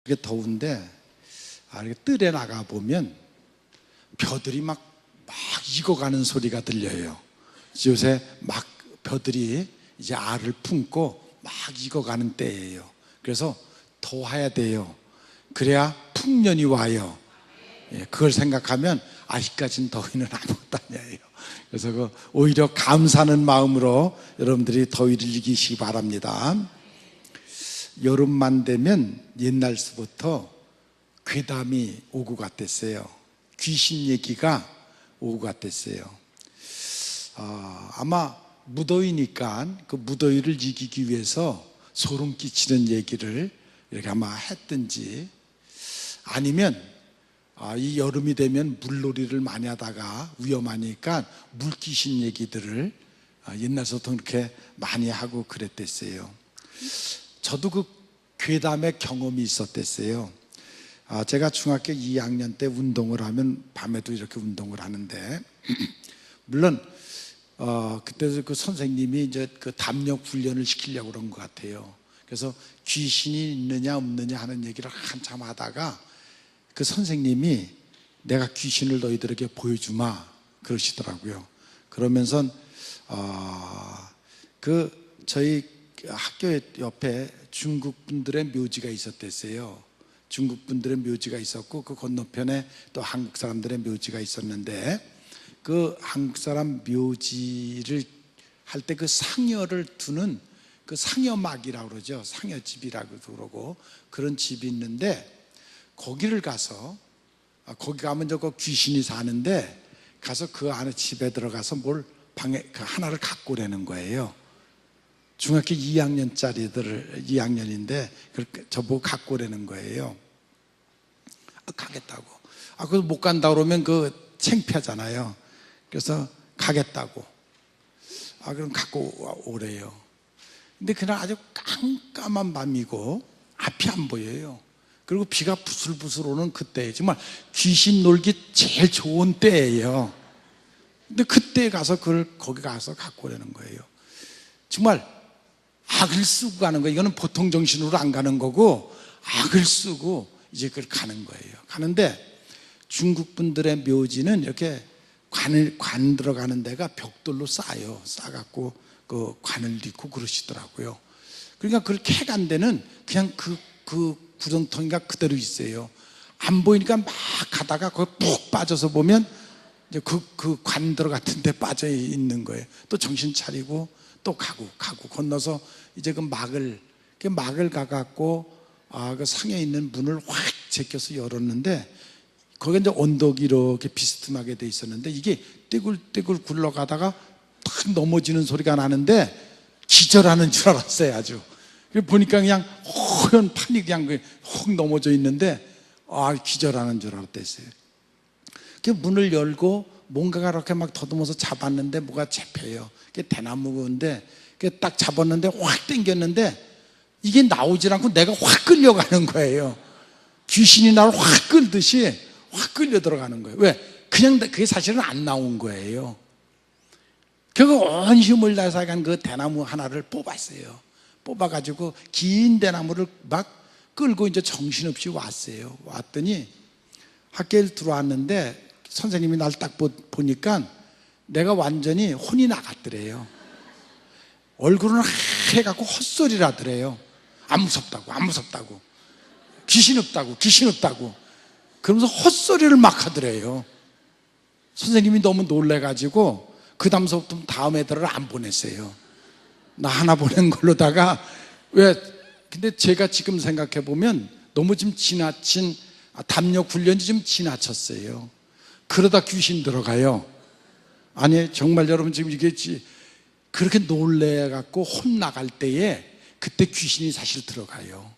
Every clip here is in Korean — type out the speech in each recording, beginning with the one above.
이게 더운데 이렇게 뜰에 나가 보면 벼들이 막 익어가는 소리가 들려요. 요새 막 벼들이 이제 알을 품고 막 익어가는 때예요. 그래서 더워야 돼요. 그래야 풍년이 와요. 그걸 생각하면 아직까지는 더위는 아무것도 아니에요. 그래서 오히려 감사하는 마음으로 여러분들이 더위를 이기시기 바랍니다. 여름만 되면 옛날서부터 괴담이 오고 갔댔어요. 귀신 얘기가 오고 갔댔어요. 아마 무더위니까 그 무더위를 이기기 위해서 소름 끼치는 얘기를 이렇게 아마 했든지, 아니면 이 여름이 되면 물놀이를 많이 하다가 위험하니까 물귀신 얘기들을 옛날부터 그렇게 많이 하고 그랬댔어요. 저도 그 괴담의 경험이 있었댔어요. 제가 중학교 2학년 때 운동을 하면 밤에도 이렇게 운동을 하는데 물론 그때 그 선생님이 이제 그 담력 훈련을 시키려고 그런 것 같아요. 그래서 귀신이 있느냐 없느냐 하는 얘기를 한참 하다가 그 선생님이 내가 귀신을 너희들에게 보여주마 그러시더라고요. 그러면서 저희 학교 옆에 중국 분들의 묘지가 있었댔어요. 중국 분들의 묘지가 있었고 그 건너편에 또 한국 사람들의 묘지가 있었는데, 그 한국 사람 묘지를 할 때 그 상여를 두는 그 상여막이라고 그러죠. 상여집이라고 그러고 그런 집이 있는데, 거기를 가서 거기 가면 저거 귀신이 사는데 가서 그 안에 집에 들어가서 뭘 방에 그 하나를 갖고 오라는 거예요. 중학교 2학년짜리들 2학년인데 저보고 갖고 오라는 거예요. 가겠다고. 그래서 못 간다 그러면 그 창피하잖아요. 그래서 가겠다고. 그럼 갖고 오래요. 근데 그날 아주 깜깜한 밤이고 앞이 안 보여요. 그리고 비가 부슬부슬 오는 그때예요. 정말 귀신 놀기 제일 좋은 때예요. 근데 그때 가서 거기 가서 갖고 오라는 거예요. 정말 악을 쓰고 가는 거예요. 이거는 보통 정신으로 안 가는 거고 악을 쓰고 이제 그걸 가는 거예요. 가는데 중국 분들의 묘지는 이렇게 관 들어가는 데가 벽돌로 쌓아요. 쌓아갖고 그 관을 넣고 그러시더라고요. 그러니까 그걸 캐간 데는 그냥 그 구렁텅이가 그대로 있어요. 안 보이니까 막 가다가 거기 푹 빠져서 보면 이제 그 관 들어갔던 데 빠져 있는 거예요. 또 정신 차리고 또 가고 건너서 이제 그 막을 가갖고 그 상에 있는 문을 확 제껴서 열었는데, 거기 이제 언덕이 이렇게 비스듬하게 돼 있었는데 이게 떼굴떼굴 굴러가다가 탁 넘어지는 소리가 나는데 기절하는 줄 알았어요. 아주 보니까 그냥 허연 판이 그냥 확 넘어져 있는데 기절하는 줄 알았댔어요. 그 문을 열고 뭔가가 이렇게 막 더듬어서 잡았는데 뭐가 잡혀요. 그게 대나무인데 딱 잡았는데 확 당겼는데 이게 나오질 않고 내가 확 끌려가는 거예요. 귀신이 나를 확 끌듯이 확 끌려 들어가는 거예요. 왜? 그냥 그게 사실은 안 나온 거예요. 그거 온 힘을 다해서 간 그 대나무 하나를 뽑았어요. 뽑아가지고 긴 대나무를 막 끌고 이제 정신없이 왔어요. 왔더니 학교에 들어왔는데 선생님이 날 딱 보니까 내가 완전히 혼이 나갔더래요. 얼굴은 해갖고 헛소리를 하더래요. 안 무섭다고 귀신 없다고 그러면서 헛소리를 막 하더래요. 선생님이 너무 놀래가지고 그 다음서부터 다음 애들을 안 보냈어요. 나 하나 보낸 걸로다가 근데 제가 지금 생각해보면 너무 좀 지나친 담력 훈련이 좀 지나쳤어요. 그러다 귀신 들어가요. 아니 정말 여러분 지금 이게 그렇게 놀래갖고 혼나갈 때에 그때 귀신이 사실 들어가요.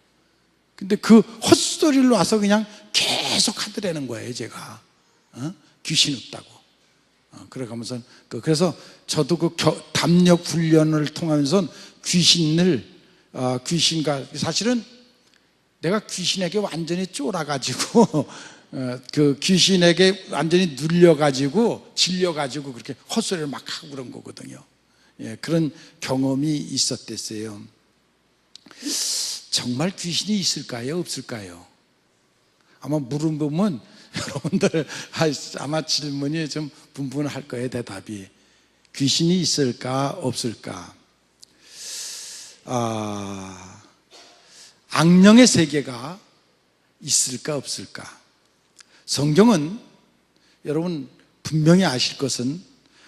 근데 그 헛소리를 와서 그냥 계속 하더라는 거예요. 제가 귀신 없다고. 그래가면서 그래서 저도 그 담력 훈련을 통하면서 귀신과 사실은 내가 귀신에게 완전히 쫄아가지고 그 귀신에게 완전히 눌려가지고 질려가지고 그렇게 헛소리를 막 하고 그런 거거든요. 그런 경험이 있었댔어요. 정말 귀신이 있을까요? 없을까요? 아마 물어보면 여러분들 아마 질문이 좀 분분할 거예요. 대답이 귀신이 있을까 없을까? 악령의 세계가 있을까 없을까? 성경은 여러분 분명히 아실 것은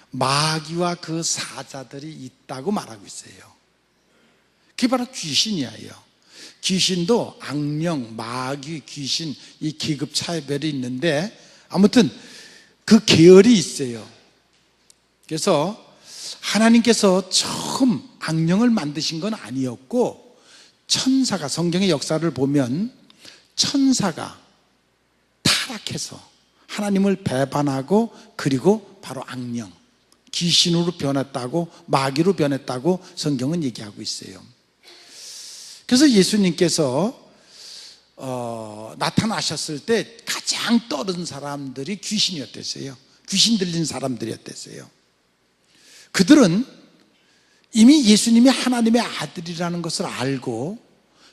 마귀와 그 사자들이 있다고 말하고 있어요. 그게 바로 귀신이에요. 귀신도 악령, 마귀, 귀신 이 계급 차별이 있는데 아무튼 그 계열이 있어요. 그래서 하나님께서 처음 악령을 만드신 건 아니었고 천사가 성경의 역사를 보면 천사가 타락해서 하나님을 배반하고 그리고 바로 악령, 귀신으로 변했다고 마귀로 변했다고 성경은 얘기하고 있어요. 그래서 예수님께서 나타나셨을 때 가장 떠오른 사람들이 귀신이었댔어요. 귀신 들린 사람들이었댔어요. 그들은 이미 예수님이 하나님의 아들이라는 것을 알고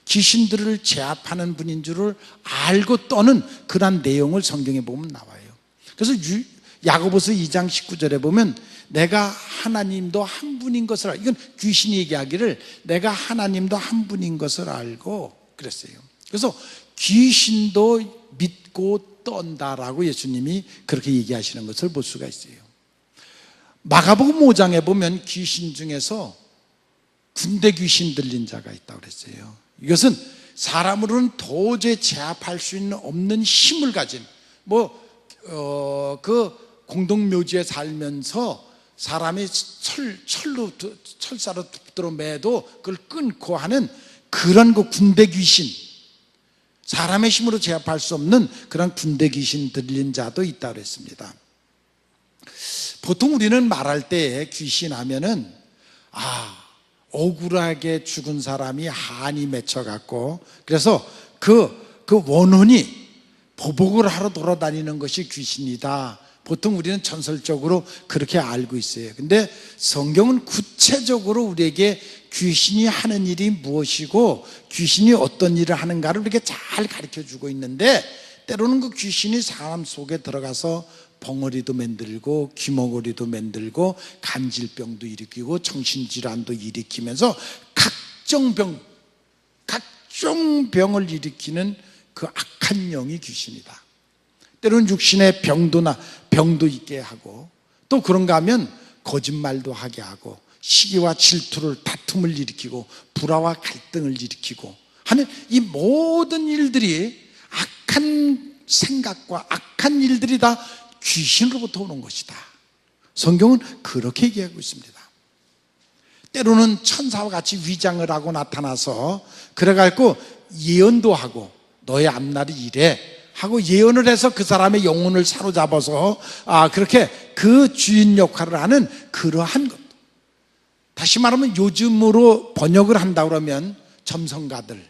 귀신들을 제압하는 분인 줄을 알고 떠는 그런 내용을 성경에 보면 나와요. 그래서 야고보서 2장 19절에 보면 내가 하나님도 한 분인 것을 알고, 이건 귀신이 얘기하기를 내가 하나님도 한 분인 것을 알고 그랬어요. 그래서 귀신도 믿고 떤다라고 예수님이 그렇게 얘기하시는 것을 볼 수가 있어요. 마가복음 5장에 보면 귀신 중에서 군대 귀신 들린 자가 있다고 그랬어요. 이것은 사람으로는 도저히 제압할 수 없는 힘을 가진 그 공동묘지에 살면서 사람이 철사로 붙들어 매도 그걸 끊고 하는 그런 그 군대 귀신, 사람의 힘으로 제압할 수 없는 그런 군대 귀신 들린 자도 있다고 했습니다. 보통 우리는 말할 때 귀신 하면은 억울하게 죽은 사람이 한이 맺혀갖고 그래서 그 원혼이 보복을 하러 돌아다니는 것이 귀신이다. 보통 우리는 전설적으로 그렇게 알고 있어요. 근데 성경은 구체적으로 우리에게 귀신이 하는 일이 무엇이고 귀신이 어떤 일을 하는가를 이렇게 잘 가르쳐 주고 있는데 때로는 그 귀신이 사람 속에 들어가서 벙어리도 만들고 귀머거리도 만들고 간질병도 일으키고 정신질환도 일으키면서 각종 병을 일으키는 그 악한 영이 귀신이다. 때로는 육신의 병도 있게 하고 또 그런가 하면 거짓말도 하게 하고 시기와 질투를 다툼을 일으키고 불화와 갈등을 일으키고 하는 이 모든 일들이 악한 생각과 악한 일들이 다 귀신으로부터 오는 것이다. 성경은 그렇게 얘기하고 있습니다. 때로는 천사와 같이 위장을 하고 나타나서 그래갖고 예언도 하고 너의 앞날이 이래 하고 예언을 해서 그 사람의 영혼을 사로잡아서 그렇게 그 주인 역할을 하는 그러한 것. 다시 말하면 요즘으로 번역을 한다 그러면 점성가들,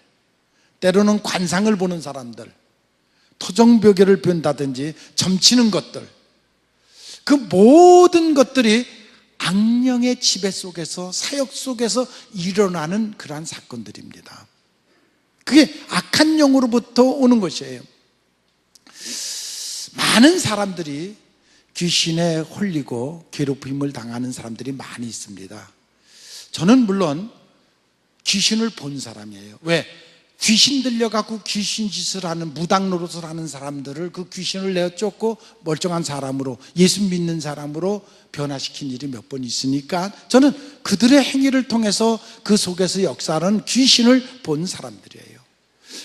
때로는 관상을 보는 사람들, 토종벽열을 본다든지 점치는 것들, 그 모든 것들이 악령의 지배 속에서 사역 속에서 일어나는 그러한 사건들입니다. 그게 악한 영으로부터 오는 것이에요. 많은 사람들이 귀신에 홀리고 괴롭힘을 당하는 사람들이 많이 있습니다. 저는 물론 귀신을 본 사람이에요. 왜? 귀신 들려갖고 귀신 짓을 하는 무당 노릇을 하는 사람들을 그 귀신을 내어 쫓고 멀쩡한 사람으로 예수 믿는 사람으로 변화시킨 일이 몇 번 있으니까 저는 그들의 행위를 통해서 그 속에서 역사하는 귀신을 본 사람들이에요.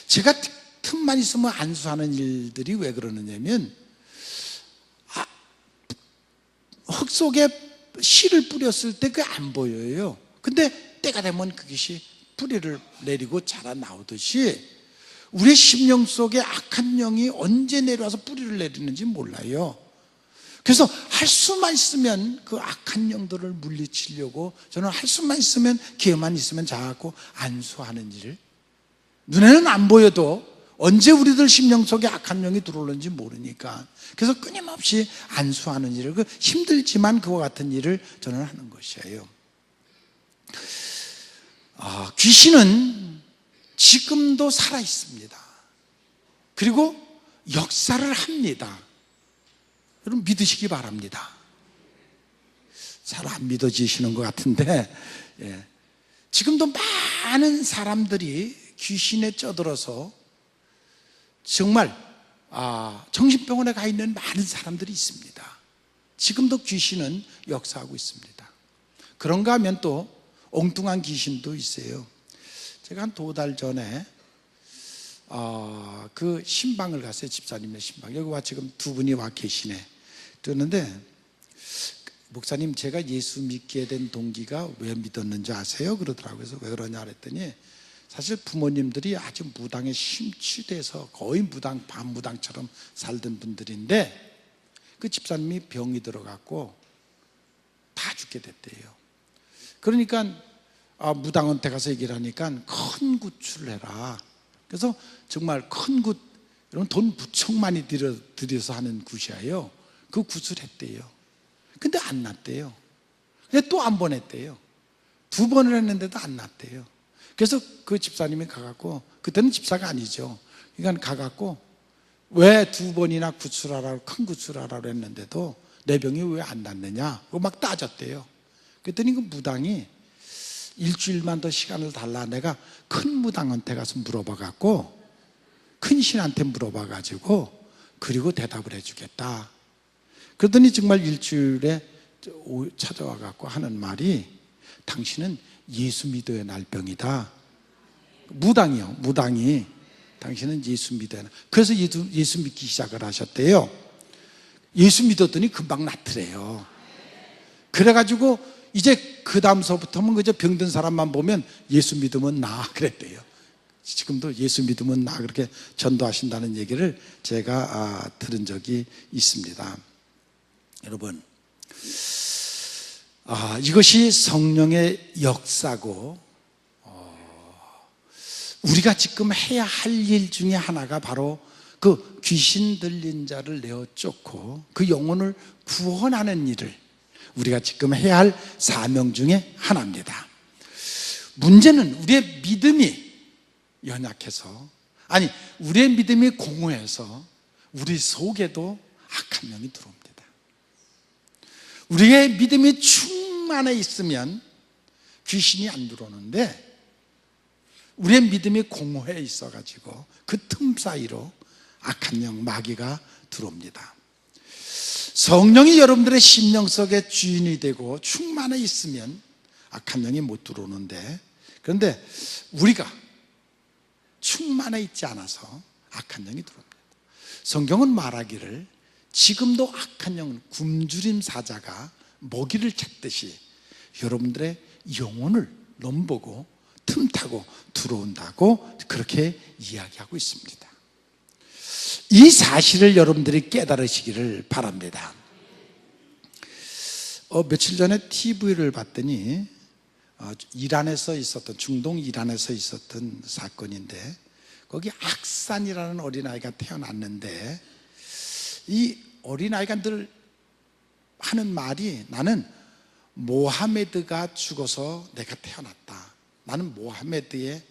제가 틈만 있으면 안수하는 일들이 왜 그러느냐면 흙 속에 씨를 뿌렸을 때 그게 안 보여요. 근데 때가 되면 그것이 뿌리를 내리고 자라나오듯이 우리의 심령 속에 악한 영이 언제 내려와서 뿌리를 내리는지 몰라요. 그래서 할 수만 있으면 그 악한 영들을 물리치려고 저는 할 수만 있으면 기회만 있으면 자꾸 안수하는 일, 눈에는 안 보여도 언제 우리들 심령 속에 악한 영이 들어오는지 모르니까 그래서 끊임없이 안수하는 일을 힘들지만 그와 같은 일을 저는 하는 것이에요. 귀신은 지금도 살아 있습니다. 그리고 역사를 합니다. 여러분 믿으시기 바랍니다. 잘 안 믿어지시는 것 같은데, 예. 지금도 많은 사람들이 귀신에 쪄들어서 정말 정신병원에 가 있는 많은 사람들이 있습니다. 지금도 귀신은 역사하고 있습니다. 그런가 하면 또 엉뚱한 귀신도 있어요. 제가 한 2달 전에 그 신방을 갔어요. 집사님의 신방. 여기 와 지금 2분이 와 계시네. 그러는데 목사님, 제가 예수 믿게 된 동기가 왜 믿었는지 아세요? 그러더라고요. 그래서 왜 그러냐 그랬더니 사실 부모님들이 아주 무당에 심취돼서 거의 무당, 반무당처럼 살던 분들인데 그 집사님이 병이 들어갔고 다 죽게 됐대요. 그러니까 무당한테 가서 얘기를 하니까 큰 구출을 해라. 그래서 정말 큰 굿, 여러분 돈 무척 많이 들여서 하는 굿이에요. 그 굿을 했대요. 근데 안 났대요. 근데 또 안 보냈대요. 2번을 했는데도 안 났대요. 그래서 그 집사님이 가갖고, 그때는 집사가 아니죠. 그러니까 가갖고 왜 2번이나 구출하라고, 큰 구출하라고 했는데도 내 병이 왜 안 났느냐? 그거 막 따졌대요. 그랬더니 그 무당이 일주일만 더 시간을 달라. 내가 큰 무당한테 가서 물어봐갖고, 큰 신한테 물어봐가지고, 그리고 대답을 해주겠다. 그러더니 정말 일주일에 찾아와갖고 하는 말이, 당신은 예수 믿어야 날 병이다. 무당이요. 무당이 당신은 예수 믿어야 날. 그래서 예수 믿기 시작을 하셨대요. 예수 믿었더니 금방 낫더래요. 그래가지고 이제 그 다음서부터는 그저 병든 사람만 보면 예수 믿으면 나 그랬대요. 지금도 예수 믿으면 나 그렇게 전도하신다는 얘기를 제가 들은 적이 있습니다. 여러분, 이것이 성령의 역사고, 우리가 지금 해야 할 일 중에 하나가 바로 그 귀신 들린 자를 내어 쫓고 그 영혼을 구원하는 일을 우리가 지금 해야 할 사명 중에 하나입니다. 문제는 우리의 믿음이 연약해서, 아니 우리의 믿음이 공허해서 우리 속에도 악한 영이 들어옵니다. 우리의 믿음이 충만해 있으면 귀신이 안 들어오는데, 우리의 믿음이 공허해 있어가지고 그 틈 사이로 악한 영, 마귀가 들어옵니다. 성령이 여러분들의 심령 속에 주인이 되고 충만해 있으면 악한 영이 못 들어오는데, 그런데 우리가 충만해 있지 않아서 악한 영이 들어옵니다. 성경은 말하기를 지금도 악한 영은 굶주린 사자가 먹이를 찾듯이 여러분들의 영혼을 넘보고 틈타고 들어온다고 그렇게 이야기하고 있습니다. 이 사실을 여러분들이 깨달으시기를 바랍니다. 며칠 전에 TV를 봤더니 이란에서 있었던, 중동 이란에서 있었던 사건인데, 거기 악산이라는 어린아이가 태어났는데, 이 어린아이가 늘 하는 말이, 나는 모하메드가 죽어서 내가 태어났다. 나는 모하메드의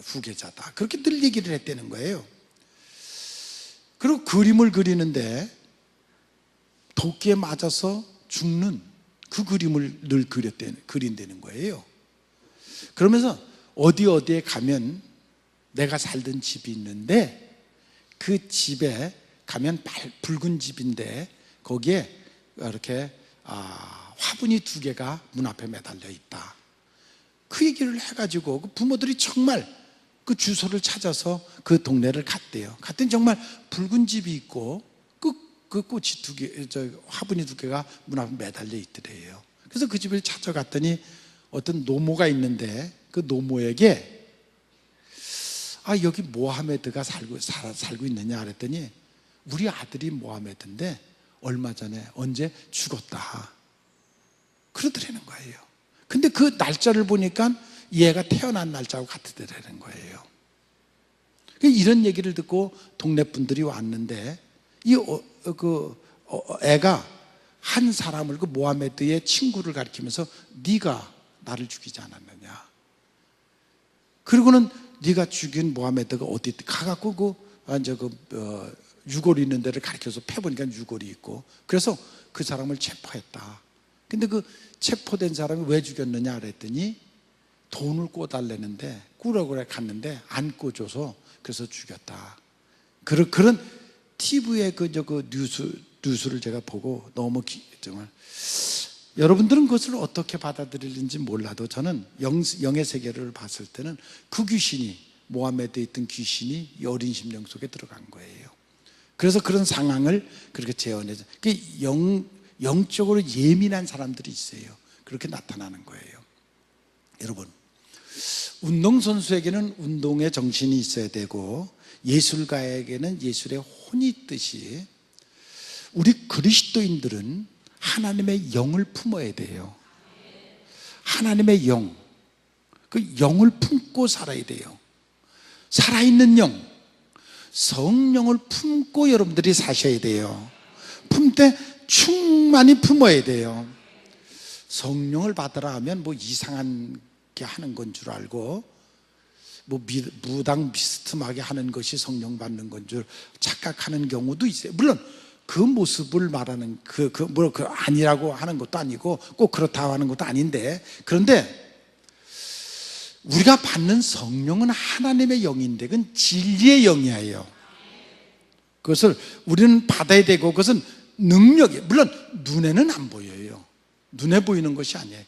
후계자다. 그렇게 늘 얘기를 했다는 거예요. 그리고 그림을 그리는데 도끼에 맞아서 죽는 그 그림을 늘 그린다는 거예요. 그러면서 어디에 가면 내가 살던 집이 있는데, 그 집에 가면 붉은 집인데 거기에 이렇게 화분이 2개가 문 앞에 매달려 있다. 그 얘기를 해가지고 그 부모들이 정말 그 주소를 찾아서 그 동네를 갔대요. 갔더니 정말 붉은 집이 있고 그 꽃이 2개, 화분이 2개가 문 앞에 매달려 있더래요. 그래서 그 집을 찾아갔더니 어떤 노모가 있는데, 그 노모에게 여기 모하메드가 살고 있느냐 그랬더니, 우리 아들이 모하메드인데 얼마 전에 언제 죽었다 그러더라는 거예요. 근데 그 날짜를 보니까 얘가 태어난 날짜하고 같으더라는 거예요. 이런 얘기를 듣고 동네 분들이 왔는데, 애가 한 사람을, 그 모하메드의 친구를 가리키면서 네가 나를 죽이지 않았느냐, 그리고는 네가 죽인 모하메드가 어디 가갖고 그 유골이 있는 데를 가리켜서 패보니까 유골이 있고, 그래서 그 사람을 체포했다. 근데 그 체포된 사람이 왜 죽였느냐 그랬더니 돈을 꿔달라는데, 꾸려고 갔는데 안 꿔줘서 그래서 죽였다. 그런 TV의 그 뉴스를 제가 보고 너무 정말, 여러분들은 그것을 어떻게 받아들이는지 몰라도 저는 영의 세계를 봤을 때는 그 귀신이, 모하메드에 있던 귀신이 이 어린 심령 속에 들어간 거예요. 그래서 그런 상황을 그렇게 재현해서, 영적으로 예민한 사람들이 있어요. 그렇게 나타나는 거예요. 여러분, 운동선수에게는 운동의 정신이 있어야 되고, 예술가에게는 예술의 혼이 있듯이 우리 그리스도인들은 하나님의 영을 품어야 돼요. 하나님의 영, 그 영을 품고 살아야 돼요. 살아있는 영, 성령을 품고 여러분들이 사셔야 돼요. 품되 충만히 품어야 돼요. 성령을 받으라 하면 뭐 이상한 게 하는 건 줄 알고, 뭐 무당 비스듬하게 하는 것이 성령 받는 건 줄 착각하는 경우도 있어요. 물론 그 모습을 말하는 아니라고 하는 것도 아니고 꼭 그렇다고 하는 것도 아닌데, 그런데 우리가 받는 성령은 하나님의 영인데 그건 진리의 영이에요. 그것을 우리는 받아야 되고, 그것은 능력이에요. 물론 눈에는 안 보여요. 눈에 보이는 것이 아니에요.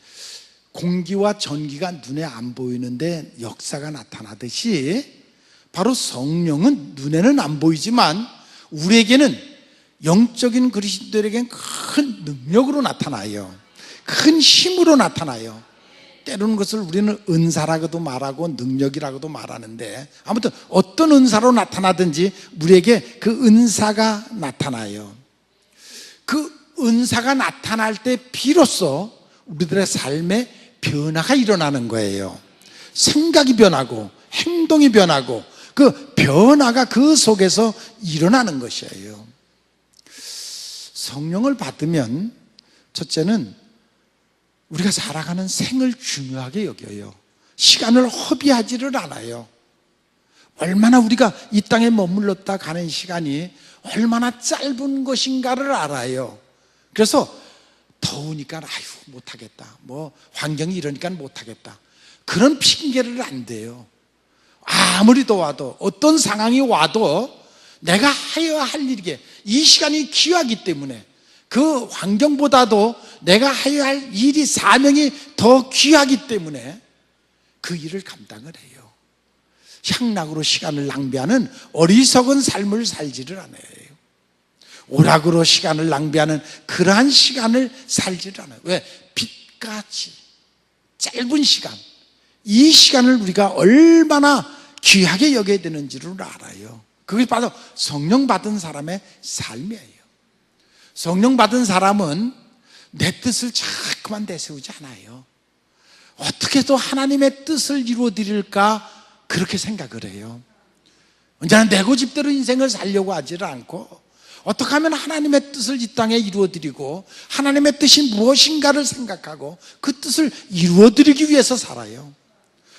공기와 전기가 눈에 안 보이는데 역사가 나타나듯이, 바로 성령은 눈에는 안 보이지만 우리에게는, 영적인 그리스도인들에게는 큰 능력으로 나타나요. 큰 힘으로 나타나요. 때로는 그것을 우리는 은사라고도 말하고 능력이라고도 말하는데, 아무튼 어떤 은사로 나타나든지 우리에게 그 은사가 나타나요. 그 은사가 나타날 때 비로소 우리들의 삶에 변화가 일어나는 거예요. 생각이 변하고 행동이 변하고, 그 변화가 그 속에서 일어나는 것이에요. 성령을 받으면 첫째는 우리가 살아가는 생을 중요하게 여겨요. 시간을 허비하지를 않아요. 얼마나 우리가 이 땅에 머물렀다 가는 시간이 얼마나 짧은 것인가를 알아요. 그래서 더우니까 못하겠다, 뭐 환경이 이러니까 못하겠다, 그런 핑계를 안 대요. 아무리 더워도, 어떤 상황이 와도 내가 하여야 할 일이게, 이 시간이 귀하기 때문에, 그 환경보다도 내가 하여야 할 일이, 사명이 더 귀하기 때문에 그 일을 감당을 해요. 향락으로 시간을 낭비하는 어리석은 삶을 살지를 않아요. 오락으로 시간을 낭비하는 그러한 시간을 살지를 않아요. 왜? 빛같이 짧은 시간, 이 시간을 우리가 얼마나 귀하게 여겨야 되는지를 알아요. 그게 바로 성령 받은 사람의 삶이에요. 성령 받은 사람은 내 뜻을 자꾸만 내세우지 않아요. 어떻게 또 하나님의 뜻을 이루어드릴까, 그렇게 생각을 해요. 언제나 내 고집대로 인생을 살려고 하지를 않고, 어떻게 하면 하나님의 뜻을 이 땅에 이루어드리고 하나님의 뜻이 무엇인가를 생각하고 그 뜻을 이루어드리기 위해서 살아요.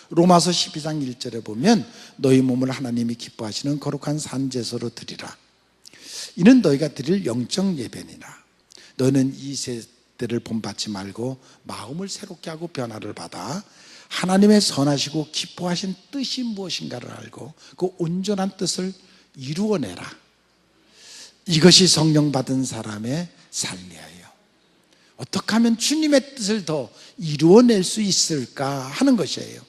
로마서 12장 1절에 보면, 너희 몸을 하나님이 기뻐하시는 거룩한 산제소로 드리라. 이는 너희가 드릴 영적 예배니라. 너는 이 세대를 본받지 말고 마음을 새롭게 하고 변화를 받아 하나님의 선하시고 기뻐하신 뜻이 무엇인가를 알고 그 온전한 뜻을 이루어내라. 이것이 성령 받은 사람의 삶이에요. 어떻게 하면 주님의 뜻을 더 이루어낼 수 있을까 하는 것이에요.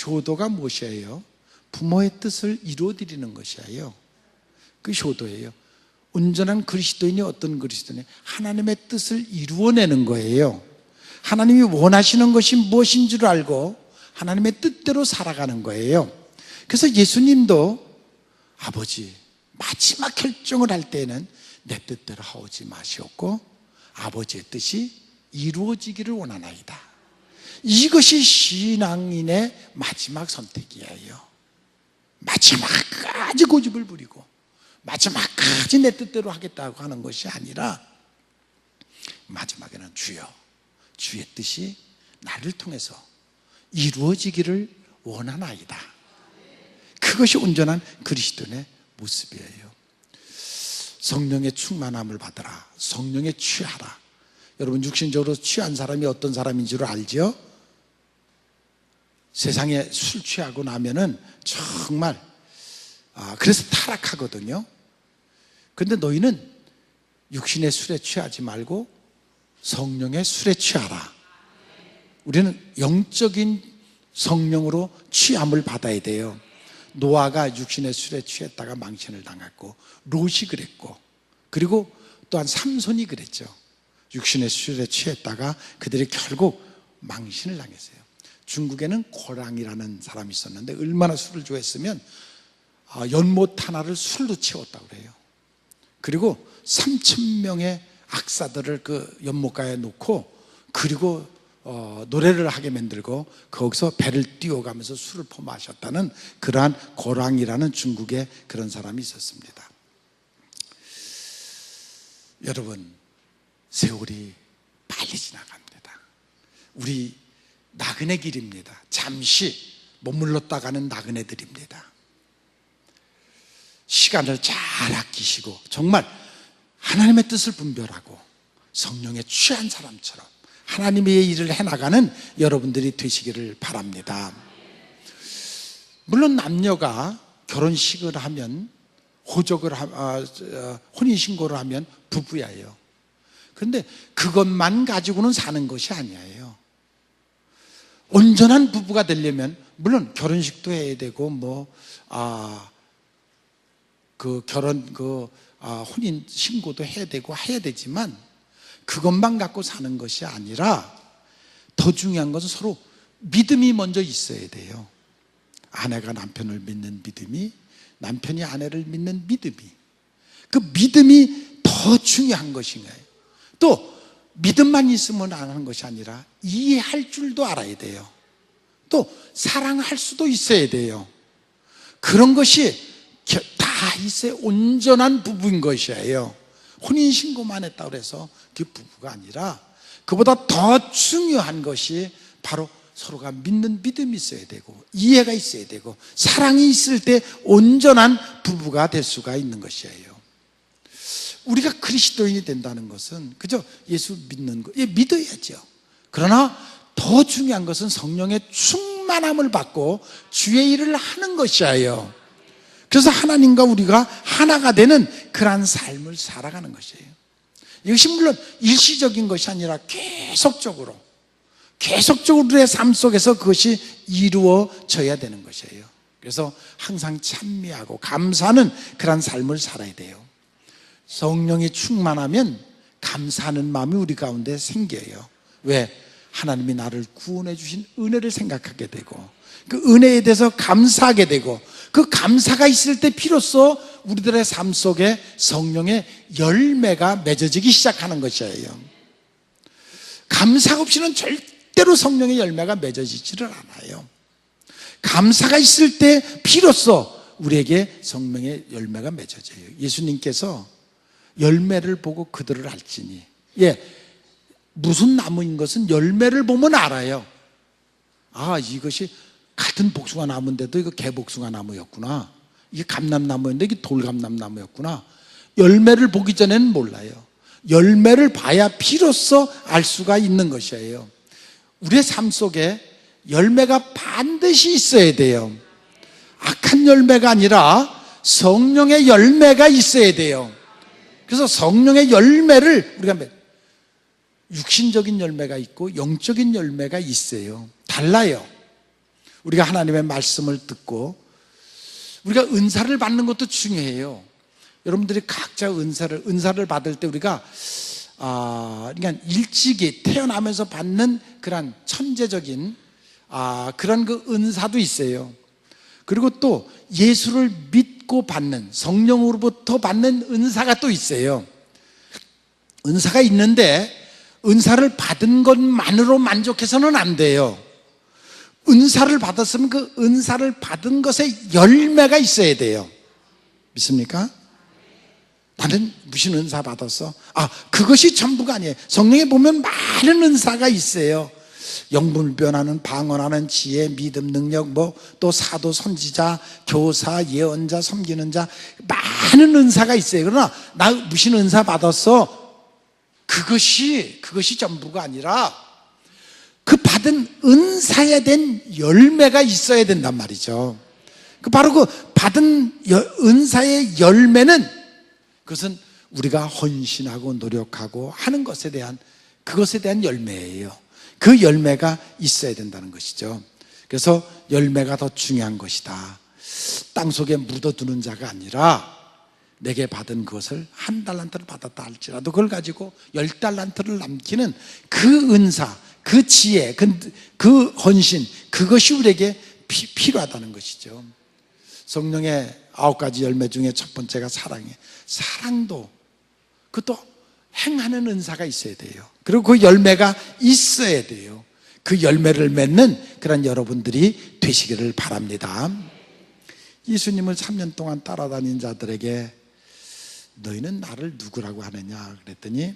효도가 무엇이에요? 부모의 뜻을 이루어드리는 것이에요. 그 효도예요. 온전한 그리스도인이 어떤 그리스도인이 하나님의 뜻을 이루어내는 거예요. 하나님이 원하시는 것이 무엇인 줄 알고 하나님의 뜻대로 살아가는 거예요. 그래서 예수님도 아버지, 마지막 결정을 할 때는 내 뜻대로 하오지 마시옵고 아버지의 뜻이 이루어지기를 원하나이다. 이것이 신앙인의 마지막 선택이에요. 마지막까지 고집을 부리고 마지막까지 내 뜻대로 하겠다고 하는 것이 아니라, 마지막에는 주여, 주의 뜻이 나를 통해서 이루어지기를 원하나이다. 그것이 온전한 그리스도인의 모습이에요. 성령의 충만함을 받으라. 성령에 취하라. 여러분, 육신적으로 취한 사람이 어떤 사람인 줄 알죠? 세상에 술 취하고 나면은 정말 그래서 타락하거든요. 그런데 너희는 육신의 술에 취하지 말고 성령의 술에 취하라. 우리는 영적인 성령으로 취함을 받아야 돼요. 노아가 육신의 술에 취했다가 망신을 당했고, 롯이 그랬고, 그리고 또한 삼손이 그랬죠. 육신의 술에 취했다가 그들이 결국 망신을 당했어요. 중국에는 고랑이라는 사람이 있었는데 얼마나 술을 좋아했으면 연못 하나를 술로 채웠다고 그래요. 그리고 3,000명의 악사들을 그 연못가에 놓고, 그리고 노래를 하게 만들고 거기서 배를 띄워가면서 술을 퍼마셨다는 그러한 고랑이라는 중국의 그런 사람이 있었습니다. 여러분, 세월이 빨리 지나갑니다. 우리 나그네 길입니다. 잠시 머물렀다 가는 나그네들입니다. 시간을 잘 아끼시고 정말 하나님의 뜻을 분별하고 성령에 취한 사람처럼 하나님의 일을 해나가는 여러분들이 되시기를 바랍니다. 물론 남녀가 결혼식을 하면, 혼인신고를 하면 부부예요. 그런데 그것만 가지고는 사는 것이 아니에요. 온전한 부부가 되려면 물론 결혼식도 해야 되고 혼인 신고도 해야 되고 해야 되지만, 그것만 갖고 사는 것이 아니라 더 중요한 것은 서로 믿음이 먼저 있어야 돼요. 아내가 남편을 믿는 믿음이, 남편이 아내를 믿는 믿음이, 그 믿음이 더 중요한 것인 거예요. 또 믿음만 있으면 안 하는 것이 아니라 이해할 줄도 알아야 돼요. 또 사랑할 수도 있어야 돼요. 그런 것이 다 있어야 온전한 부부인 것이에요. 혼인신고만 했다고 해서 그게 부부가 아니라, 그보다 더 중요한 것이 바로 서로가 믿는 믿음이 있어야 되고, 이해가 있어야 되고, 사랑이 있을 때 온전한 부부가 될 수가 있는 것이에요. 우리가 그리스도인이 된다는 것은 그저 예수 믿는 거, 믿어야죠. 그러나 더 중요한 것은 성령의 충만함을 받고 주의 일을 하는 것이에요. 그래서 하나님과 우리가 하나가 되는 그러한 삶을 살아가는 것이에요. 이것이 물론 일시적인 것이 아니라 계속적으로 우리의 삶 속에서 그것이 이루어져야 되는 것이에요. 그래서 항상 찬미하고 감사하는 그러한 삶을 살아야 돼요. 성령이 충만하면 감사하는 마음이 우리 가운데 생겨요. 왜? 하나님이 나를 구원해 주신 은혜를 생각하게 되고, 그 은혜에 대해서 감사하게 되고, 그 감사가 있을 때 비로소 우리들의 삶 속에 성령의 열매가 맺어지기 시작하는 것이에요. 감사 없이는 절대로 성령의 열매가 맺어지지를 않아요. 감사가 있을 때 비로소 우리에게 성령의 열매가 맺어져요. 예수님께서 열매를 보고 그들을 알지니, 무슨 나무인 것은 열매를 보면 알아요. 이것이 같은 복숭아 나무인데도 이거 개복숭아 나무였구나, 이게 감람나무였는데 이게 돌감람나무였구나. 열매를 보기 전에는 몰라요. 열매를 봐야 비로소 알 수가 있는 것이에요. 우리의 삶 속에 열매가 반드시 있어야 돼요. 악한 열매가 아니라 성령의 열매가 있어야 돼요. 그래서 성령의 열매를 우리가, 육신적인 열매가 있고 영적인 열매가 있어요. 달라요. 우리가 하나님의 말씀을 듣고 우리가 은사를 받는 것도 중요해요. 여러분들이 각자 은사를 받을 때 우리가 그러니까 일찍이 태어나면서 받는 그런 천재적인 그런 그 은사도 있어요. 그리고 또 예수를 믿고 받는, 성령으로부터 받는 은사가 또 있어요. 은사가 있는데 은사를 받은 것만으로 만족해서는 안 돼요. 은사를 받았으면 그 은사를 받은 것에 열매가 있어야 돼요. 믿습니까? 나는 무슨 은사 받았어? 그것이 전부가 아니에요. 성령에 보면 많은 은사가 있어요. 영분을 변하는, 방언하는 지혜, 믿음, 능력, 또 사도, 선지자, 교사, 예언자, 섬기는 자, 많은 은사가 있어요. 그러나 나 무슨 은사 받았어? 그것이 전부가 아니라 그 받은 은사에 대한 열매가 있어야 된단 말이죠. 바로 그 받은 은사의 열매는, 그것은 우리가 헌신하고 노력하고 하는 것에 대한, 그것에 대한 열매예요. 그 열매가 있어야 된다는 것이죠. 그래서 열매가 더 중요한 것이다. 땅속에 묻어두는 자가 아니라 내게 받은 것을 1달란트를 받았다 할지라도 그걸 가지고 10달란트를 남기는 그 은사, 그 지혜, 그 헌신, 그것이 우리에게 필요하다는 것이죠. 성령의 9가지 열매 중에 첫 번째가 사랑이에요. 사랑도, 그것도 행하는 은사가 있어야 돼요. 그리고 그 열매가 있어야 돼요. 그 열매를 맺는 그런 여러분들이 되시기를 바랍니다. 예수님을 3년 동안 따라다닌 자들에게 너희는 나를 누구라고 하느냐 그랬더니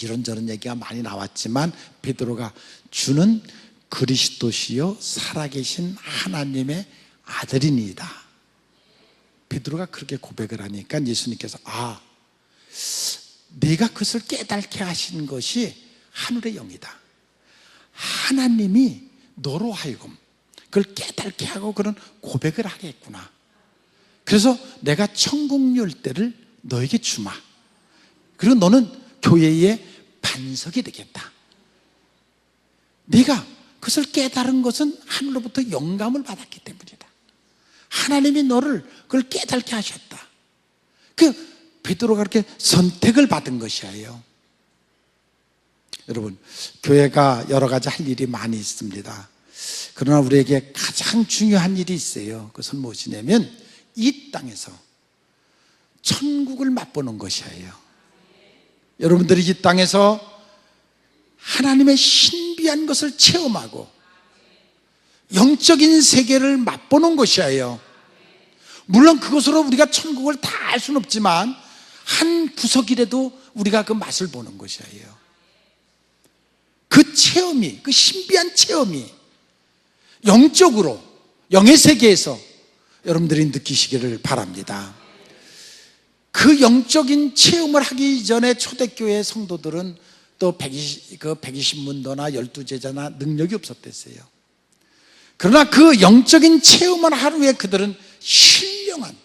이런저런 얘기가 많이 나왔지만 베드로가 주는 그리스도시요 살아계신 하나님의 아들이니이다. 베드로가 그렇게 고백을 하니까 예수님께서 네가 그것을 깨닫게 하신 것이 하늘의 영이다. 하나님이 너로 하여금 그걸 깨닫게 하고 그런 고백을 하겠구나. 그래서 내가 천국 열대를 너에게 주마. 그리고 너는 교회의 반석이 되겠다. 네가 그것을 깨달은 것은 하늘로부터 영감을 받았기 때문이다. 하나님이 너를 그걸 깨닫게 하셨다. 베드로가 그렇게 선택을 받은 것이에요. 여러분, 교회가 여러 가지 할 일이 많이 있습니다. 그러나 우리에게 가장 중요한 일이 있어요. 그것은 무엇이냐면 이 땅에서 천국을 맛보는 것이에요. 여러분들이 이 땅에서 하나님의 신비한 것을 체험하고 영적인 세계를 맛보는 것이에요. 물론 그것으로 우리가 천국을 다 알 수는 없지만 한 구석이라도 우리가 그 맛을 보는 것이에요. 그 체험이, 그 신비한 체험이 영적으로, 영의 세계에서 여러분들이 느끼시기를 바랍니다. 그 영적인 체험을 하기 전에 초대교회 성도들은 또 120문도나 12제자나 능력이 없었댔어요. 그러나 그 영적인 체험을 하루에 그들은 신령한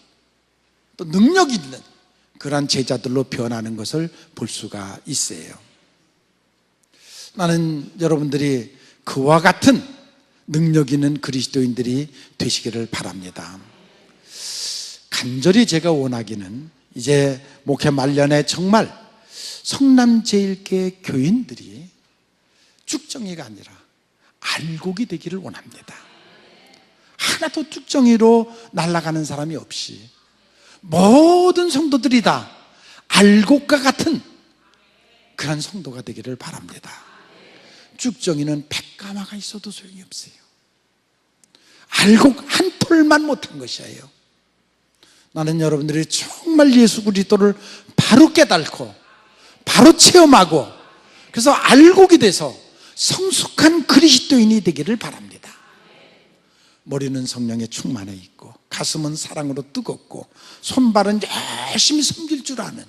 또 능력 있는 그러한 제자들로 변하는 것을 볼 수가 있어요. 나는 여러분들이 그와 같은 능력 있는 그리스도인들이 되시기를 바랍니다. 간절히 제가 원하기는 이제 목회 말년에 정말 성남제일교회 교인들이 쭉정이가 아니라 알곡이 되기를 원합니다. 하나도 쭉정이로 날아가는 사람이 없이 모든 성도들이 다 알곡과 같은 그런 성도가 되기를 바랍니다. 쭉정이는 100가마가 있어도 소용이 없어요. 알곡 한 톨만 못한 것이에요. 나는 여러분들이 정말 예수 그리스도를 바로 깨닫고 바로 체험하고 그래서 알곡이 돼서 성숙한 그리스도인이 되기를 바랍니다. 머리는 성령에 충만해 있고 가슴은 사랑으로 뜨겁고 손발은 열심히 섬길 줄 아는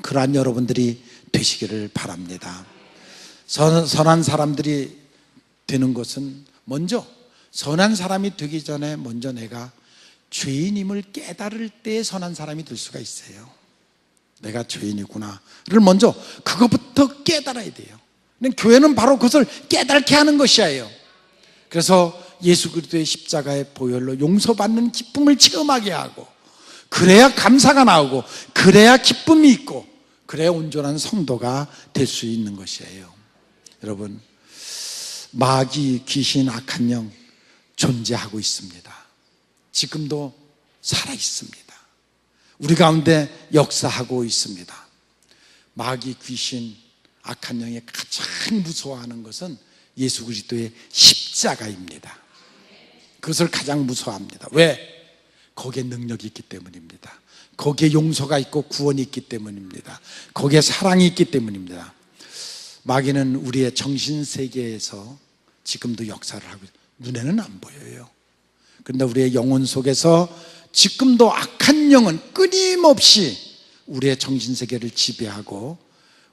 그러한 여러분들이 되시기를 바랍니다. 선한 사람들이 되는 것은 먼저 선한 사람이 되기 전에 먼저 내가 죄인임을 깨달을 때 선한 사람이 될 수가 있어요. 내가 죄인이구나를 먼저 그것부터 깨달아야 돼요. 교회는 바로 그것을 깨닫게 하는 것이에요. 그래서 예수 그리스도의 십자가의 보혈로 용서받는 기쁨을 체험하게 하고 그래야 감사가 나오고 그래야 기쁨이 있고 그래야 온전한 성도가 될 수 있는 것이에요. 여러분, 마귀, 귀신, 악한 영 존재하고 있습니다. 지금도 살아 있습니다. 우리 가운데 역사하고 있습니다. 마귀, 귀신, 악한 영이 가장 무서워하는 것은 예수 그리스도의 십자가입니다. 그것을 가장 무서워합니다. 왜? 거기에 능력이 있기 때문입니다. 거기에 용서가 있고 구원이 있기 때문입니다. 거기에 사랑이 있기 때문입니다. 마귀는 우리의 정신세계에서 지금도 역사를 하고 눈에는 안 보여요. 그런데 우리의 영혼 속에서 지금도 악한 영은 끊임없이 우리의 정신세계를 지배하고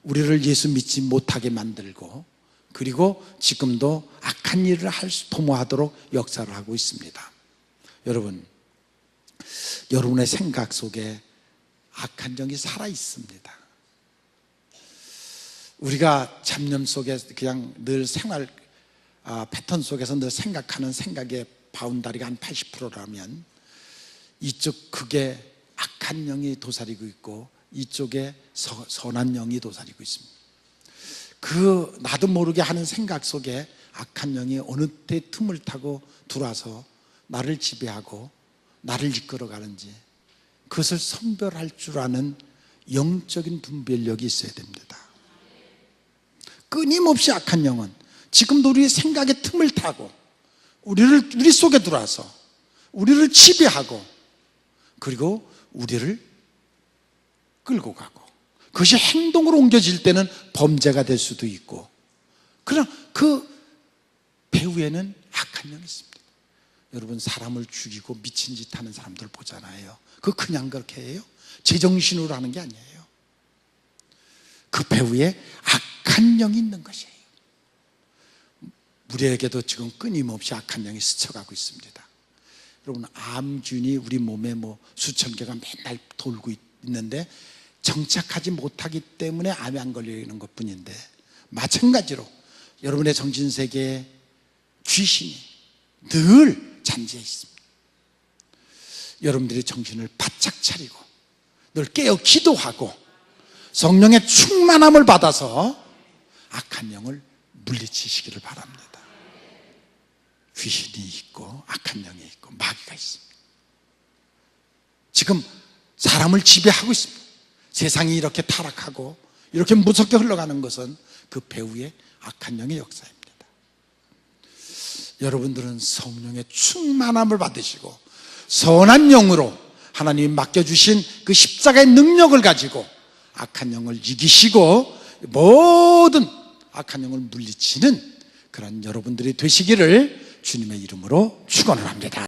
우리를 예수 믿지 못하게 만들고, 그리고 지금도 악한 일을 도모하도록 역사를 하고 있습니다. 여러분, 여러분의 생각 속에 악한 영이 살아 있습니다. 우리가 잡념 속에 그냥 늘 생활 패턴 속에서 늘 생각하는 생각의 바운다리가 한 80%라면 이쪽 극에 악한 영이 도사리고 있고 이쪽에 선한 영이 도사리고 있습니다. 그 나도 모르게 하는 생각 속에 악한 영이 어느 때 틈을 타고 들어와서 나를 지배하고 나를 이끌어가는지, 그것을 선별할 줄 아는 영적인 분별력이 있어야 됩니다. 끊임없이 악한 영은 지금도 우리의 생각의 틈을 타고 우리 속에 들어와서 우리를 지배하고, 그리고 우리를 끌고 가고, 그것이 행동으로 옮겨질 때는 범죄가 될 수도 있고, 그러나 그 배후에는 악한 영이 있습니다. 여러분, 사람을 죽이고 미친 짓 하는 사람들 보잖아요. 그거 그냥 그렇게 해요? 제정신으로 하는 게 아니에요. 그 배후에 악한 영이 있는 것이에요. 우리에게도 지금 끊임없이 악한 영이 스쳐가고 있습니다. 여러분, 암균이 우리 몸에 수천 개가 맨날 돌고 있는데 정착하지 못하기 때문에 암에 안 걸리는 것 뿐인데, 마찬가지로 여러분의 정신세계에 귀신이 늘 잔재해 있습니다. 여러분들이 정신을 바짝 차리고 늘 깨어 기도하고 성령의 충만함을 받아서 악한 영을 물리치시기를 바랍니다. 귀신이 있고 악한 영이 있고 마귀가 있습니다. 지금 사람을 지배하고 있습니다. 세상이 이렇게 타락하고 이렇게 무섭게 흘러가는 것은 그 배후의 악한 영의 역사입니다. 여러분들은 성령의 충만함을 받으시고 선한 영으로 하나님이 맡겨주신 그 십자가의 능력을 가지고 악한 영을 이기시고 모든 악한 영을 물리치는 그런 여러분들이 되시기를 주님의 이름으로 축원을 합니다.